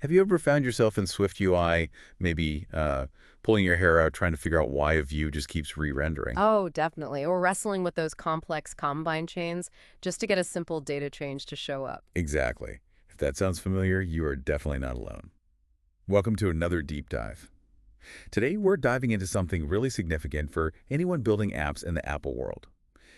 Have you ever found yourself in SwiftUI maybe pulling your hair out trying to figure out why a view just keeps re-rendering? Oh, definitely. Or wrestling with those complex combine chains just to get a simple data change to show up. Exactly. If that sounds familiar, you are definitely not alone. Welcome to another deep dive. Today, we're diving into something really significant for anyone building apps in the Apple world,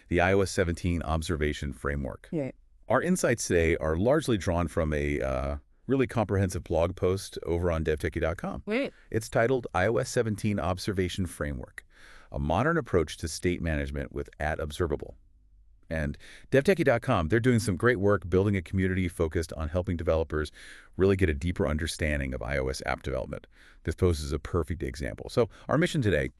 the iOS 17 Observation Framework. Yeah. Our insights today are largely drawn from a really comprehensive blog post over on devtechie.com. Wait. It's titled iOS 17 Observation Framework, a modern approach to state management with @observable. And devtechie.com, they're doing some great work building a community focused on helping developers really get a deeper understanding of iOS app development. This post is a perfect example. So our mission today,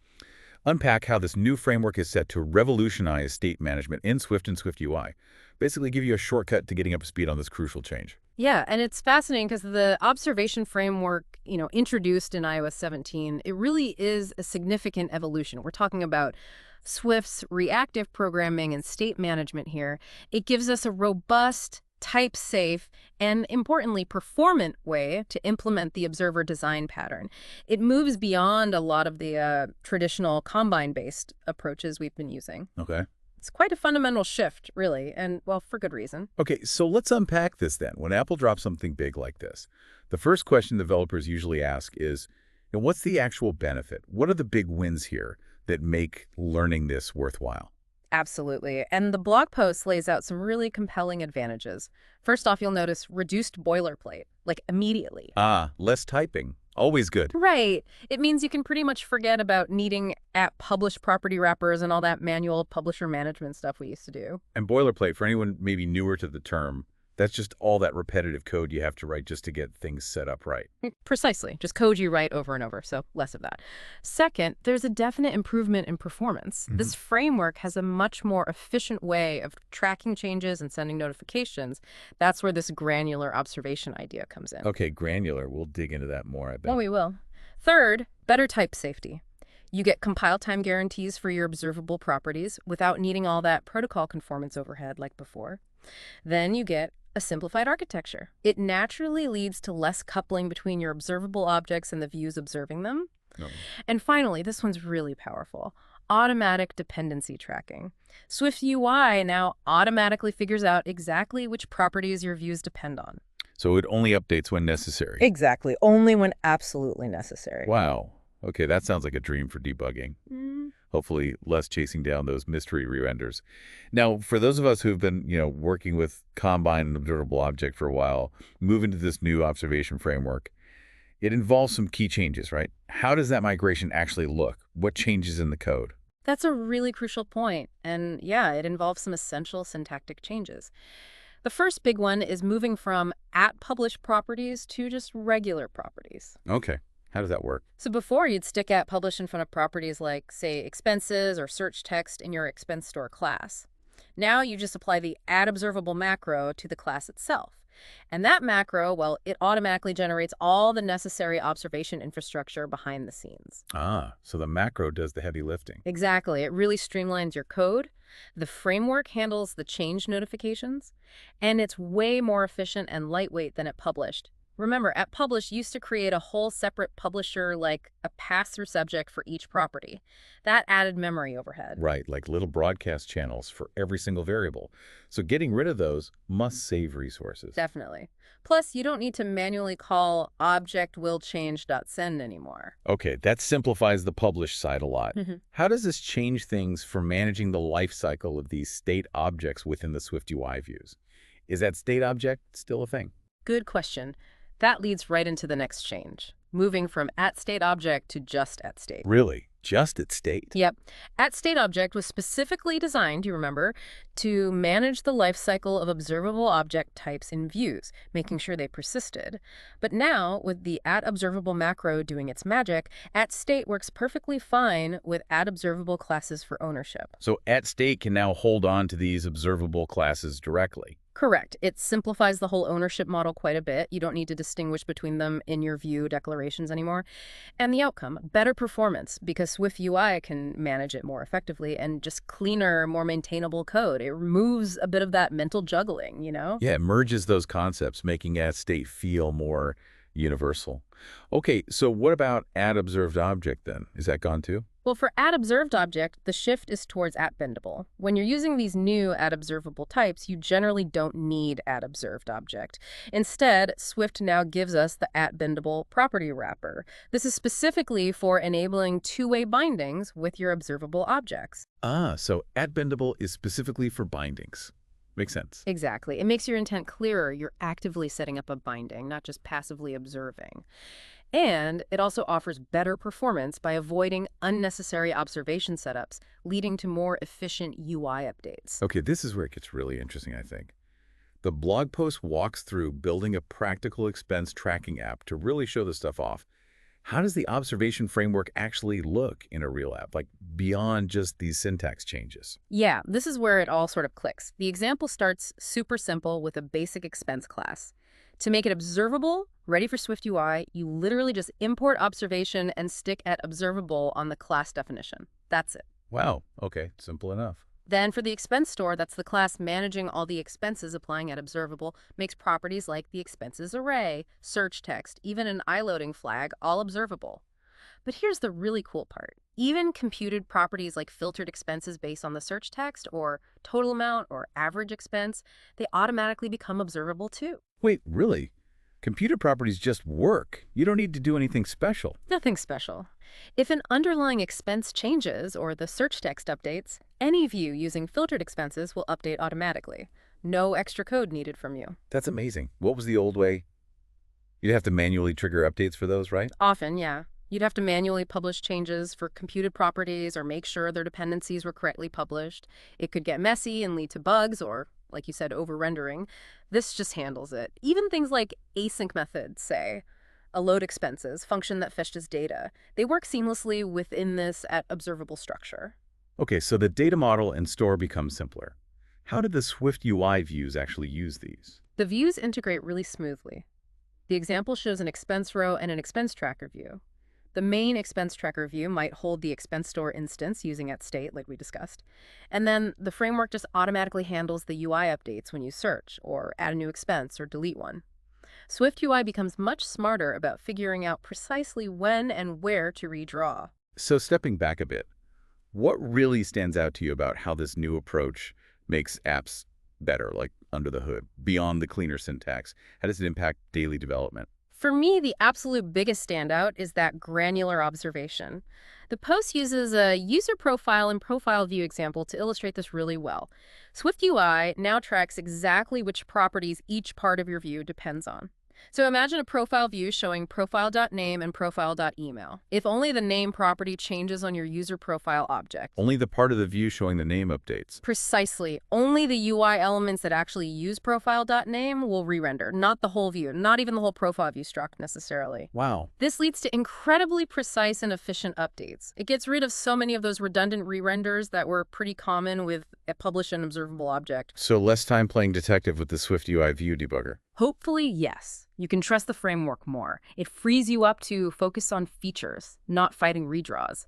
unpack how this new framework is set to revolutionize state management in Swift and SwiftUI. Basically give you a shortcut to getting up to speed on this crucial change. Yeah, and it's fascinating because the observation framework, introduced in iOS 17, it really is a significant evolution. We're talking about Swift's reactive programming and state management here. It gives us a robust, type-safe, and importantly, performant way to implement the observer design pattern. It moves beyond a lot of the traditional combine-based approaches we've been using. Okay. It's quite a fundamental shift, really, and, well, for good reason. Okay, so let's unpack this then. When Apple drops something big like this, the first question developers usually ask is, what's the actual benefit? What are the big wins here that make learning this worthwhile? Absolutely. And the blog post lays out some really compelling advantages. First off, you'll notice reduced boilerplate, like immediately. Ah, less typing. Always good. Right. It means you can pretty much forget about needing app publish property wrappers and all that manual publisher management stuff we used to do. And boilerplate, for anyone maybe newer to the term, that's just all that repetitive code you have to write just to get things set up right. Precisely. Just code you write over and over, so less of that. Second, there's a definite improvement in performance. This framework has a much more efficient way of tracking changes and sending notifications. That's where this granular observation idea comes in. Okay, granular. We'll dig into that more, I bet. Oh, we will. Third, better type safety. You get compile time guarantees for your observable properties without needing all that protocol conformance overhead like before. Then you get a simplified architecture. It naturally leads to less coupling between your observable objects and the views observing them. No. And finally, this one's really powerful. Automatic dependency tracking. SwiftUI now automatically figures out exactly which properties your views depend on. So it only updates when necessary. Exactly. Only when absolutely necessary. Wow. Okay, that sounds like a dream for debugging. Hopefully less chasing down those mystery re-renders. Now, for those of us who've been, working with Combine and Observable Object for a while, moving to this new observation framework, it involves some key changes, right? How does that migration actually look? What changes in the code? That's a really crucial point. And yeah, it involves some essential syntactic changes. The first big one is moving from @publish properties to just regular properties. Okay. How does that work? So before, you'd stick @publish in front of properties like, say, expenses or search text in your expense store class. Now you just apply the @observable macro to the class itself. And that macro, well, it automatically generates all the necessary observation infrastructure behind the scenes. Ah, so the macro does the heavy lifting. Exactly. It really streamlines your code. The framework handles the change notifications, and it's way more efficient and lightweight than @published. Remember, @publish used to create a whole separate publisher, like a pass-through subject for each property. That added memory overhead. Right, like little broadcast channels for every single variable. So getting rid of those must save resources. Definitely. Plus, you don't need to manually call object_will_change.send anymore. Okay, that simplifies the publish side a lot. Mhm. How does this change things for managing the life cycle of these state objects within the SwiftUI views? Is that state object still a thing? Good question. That leads right into the next change, moving from @stateObject to just @state. Really? Just at state? Yep. @stateObject was specifically designed, you remember, to manage the lifecycle of observable object types in views, making sure they persisted. But now, with the @observable macro doing its magic, @state works perfectly fine with @observable classes for ownership. So at state can now hold on to these observable classes directly. Correct. It simplifies the whole ownership model quite a bit. You don't need to distinguish between them in your view declarations anymore. And the outcome, better performance, because SwiftUI can manage it more effectively, and just cleaner, more maintainable code. It removes a bit of that mental juggling, Yeah, it merges those concepts, making at state feel more Universal. Okay, so what about add observed object then? Is that gone too? Well, for add observed object, the shift is towards at bendable. When you're using these new add observable types, you generally don't need add observed object. Instead, Swift now gives us the at bendable property wrapper. This is specifically for enabling two-way bindings with your observable objects. Ah, so add bendable is specifically for bindings. Makes sense. Exactly. It makes your intent clearer. You're actively setting up a binding, not just passively observing. And it also offers better performance by avoiding unnecessary observation setups, leading to more efficient UI updates. Okay, this is where it gets really interesting, I think. The blog post walks through building a practical expense tracking app to really show this stuff off. How does the observation framework actually look in a real app, like beyond just these syntax changes? Yeah, this is where it all sort of clicks. The example starts super simple with a basic expense class. To make it observable, ready for SwiftUI, you literally just import observation and stick at observable on the class definition. That's it. Wow, okay, simple enough. Then for the expense store, that's the class managing all the expenses applying at observable, makes properties like the expenses array, search text, even an iLoading flag all observable. But here's the really cool part. Even computed properties like filtered expenses based on the search text or total amount or average expense, they automatically become observable too. Wait, really? Computer properties just work. You don't need to do anything special. Nothing special. If an underlying expense changes or the search text updates, any view using filtered expenses will update automatically. No extra code needed from you. That's amazing. What was the old way? You'd have to manually trigger updates for those, right? Often, yeah. You'd have to manually publish changes for computed properties or make sure their dependencies were correctly published. It could get messy and lead to bugs or, like you said, over-rendering. This just handles it. Even things like async methods, say, a load expenses, function that fetches data, they work seamlessly within this at observable structure. Okay, so the data model and store become simpler. How did the SwiftUI views actually use these? The views integrate really smoothly. The example shows an expense row and an expense tracker view. The main expense tracker view might hold the expense store instance using @state, like we discussed. And then the framework just automatically handles the UI updates when you search, or add a new expense, or delete one. SwiftUI becomes much smarter about figuring out precisely when and where to redraw. So stepping back a bit, what really stands out to you about how this new approach makes apps better, like under the hood, beyond the cleaner syntax? How does it impact daily development? For me, the absolute biggest standout is that granular observation. The post uses a user profile and profile view example to illustrate this really well. SwiftUI now tracks exactly which properties each part of your view depends on. So imagine a profile view showing profile.name and profile.email. If only the name property changes on your user profile object. Only the part of the view showing the name updates. Precisely. Only the UI elements that actually use profile.name will re-render, not the whole view, not even the whole profile view struct necessarily. Wow. This leads to incredibly precise and efficient updates. It gets rid of so many of those redundant re-renders that were pretty common with a publish and observable object. So less time playing detective with the SwiftUI view debugger. Hopefully, yes. You can trust the framework more. It frees you up to focus on features, not fighting redraws.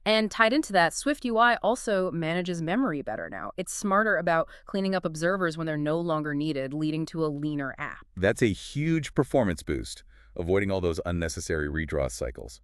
And tied into that, SwiftUI also manages memory better now. It's smarter about cleaning up observers when they're no longer needed, leading to a leaner app. That's a huge performance boost, avoiding all those unnecessary redraw cycles.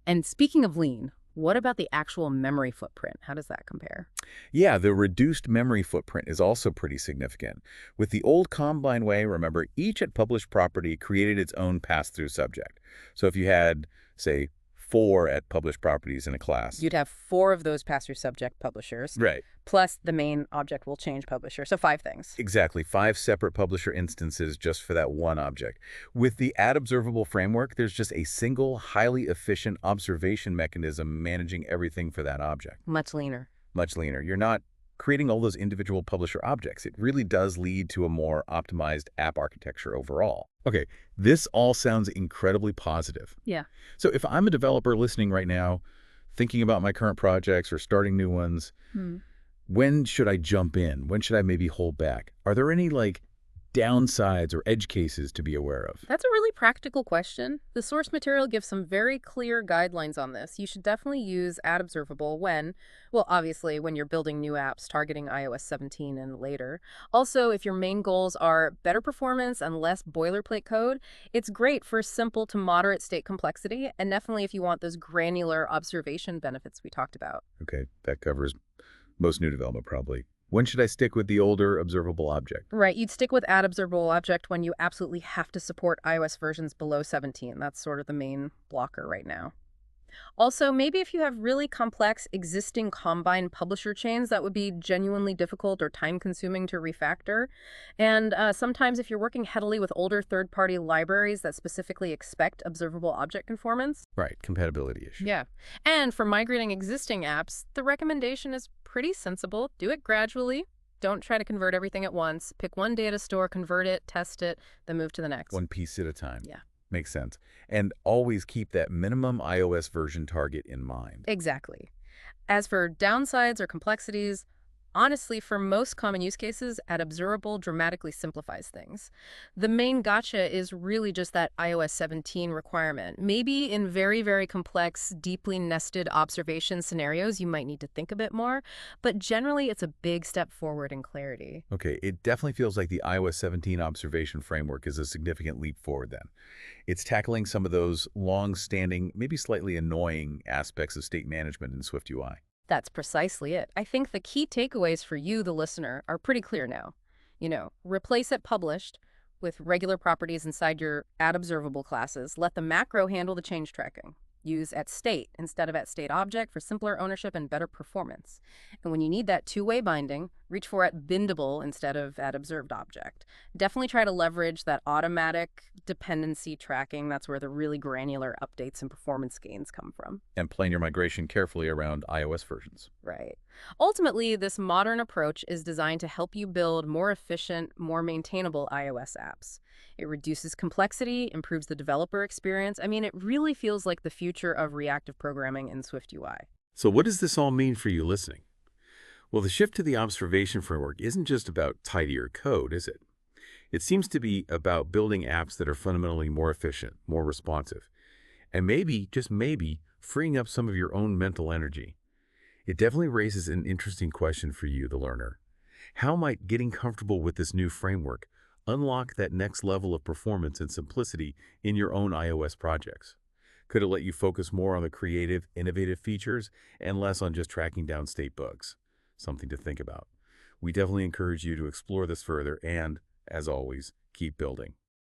And speaking of lean, what about the actual memory footprint? How does that compare? Yeah, the reduced memory footprint is also pretty significant. With the old Combine way, remember, each at published property created its own pass-through subject. So if you had, say, 4 at published properties in a class. You'd have 4 of those pass-through subject publishers. Right. Plus the main object will change publisher. So 5 things. Exactly. 5 separate publisher instances just for that one object. With the add observable framework, there's just a single, highly efficient observation mechanism managing everything for that object. Much leaner. Much leaner. You're not creating all those individual publisher objects. It really does lead to a more optimized app architecture overall. Okay, this all sounds incredibly positive. Yeah. So if I'm a developer listening right now, thinking about my current projects or starting new ones, when should I jump in? When should I maybe hold back? Are there any downsides or edge cases to be aware of? That's a really practical question. The source material gives some very clear guidelines on this. You should definitely use Add Observable when, well, obviously, when you're building new apps targeting iOS 17 and later. Also, if your main goals are better performance and less boilerplate code, it's great for simple to moderate state complexity, and definitely if you want those granular observation benefits we talked about. Okay, that covers most new development probably. When should I stick with the older observable object? Right, you'd stick with Add Observable Object when you absolutely have to support iOS versions below 17. That's sort of the main blocker right now. Also, maybe if you have really complex existing Combine publisher chains, that would be genuinely difficult or time-consuming to refactor. And sometimes if you're working heavily with older third-party libraries that specifically expect observable object conformance. Right, compatibility issue. Yeah. And for migrating existing apps, the recommendation is pretty sensible. Do it gradually. Don't try to convert everything at once. Pick one data store, convert it, test it, then move to the next. One piece at a time. Yeah. Makes sense. And always keep that minimum iOS version target in mind. Exactly. As for downsides or complexities, honestly, for most common use cases, Add Observable dramatically simplifies things. The main gotcha is really just that iOS 17 requirement. Maybe in very, very complex, deeply nested observation scenarios, you might need to think a bit more, but generally it's a big step forward in clarity. Okay, it definitely feels like the iOS 17 observation framework is a significant leap forward then. It's tackling some of those long-standing, maybe slightly annoying aspects of state management in SwiftUI. That's precisely it. I think the key takeaways for you, the listener, are pretty clear now. Replace at published with regular properties inside your Add Observable classes. Let the macro handle the change tracking. Use at state instead of at state object for simpler ownership and better performance. And when you need that two-way binding, reach for at bindable instead of at observed object. Definitely try to leverage that automatic dependency tracking. That's where the really granular updates and performance gains come from. And plan your migration carefully around iOS versions. Right. Ultimately, this modern approach is designed to help you build more efficient, more maintainable iOS apps. It reduces complexity, improves the developer experience. I mean, it really feels like the future of reactive programming in SwiftUI. So what does this all mean for you listening? Well, the shift to the observation framework isn't just about tidier code, is it? It seems to be about building apps that are fundamentally more efficient, more responsive, and maybe, just maybe, freeing up some of your own mental energy. It definitely raises an interesting question for you, the learner. How might getting comfortable with this new framework unlock that next level of performance and simplicity in your own iOS projects? Could it let you focus more on the creative, innovative features and less on just tracking down state bugs? Something to think about. We definitely encourage you to explore this further and, as always, keep building.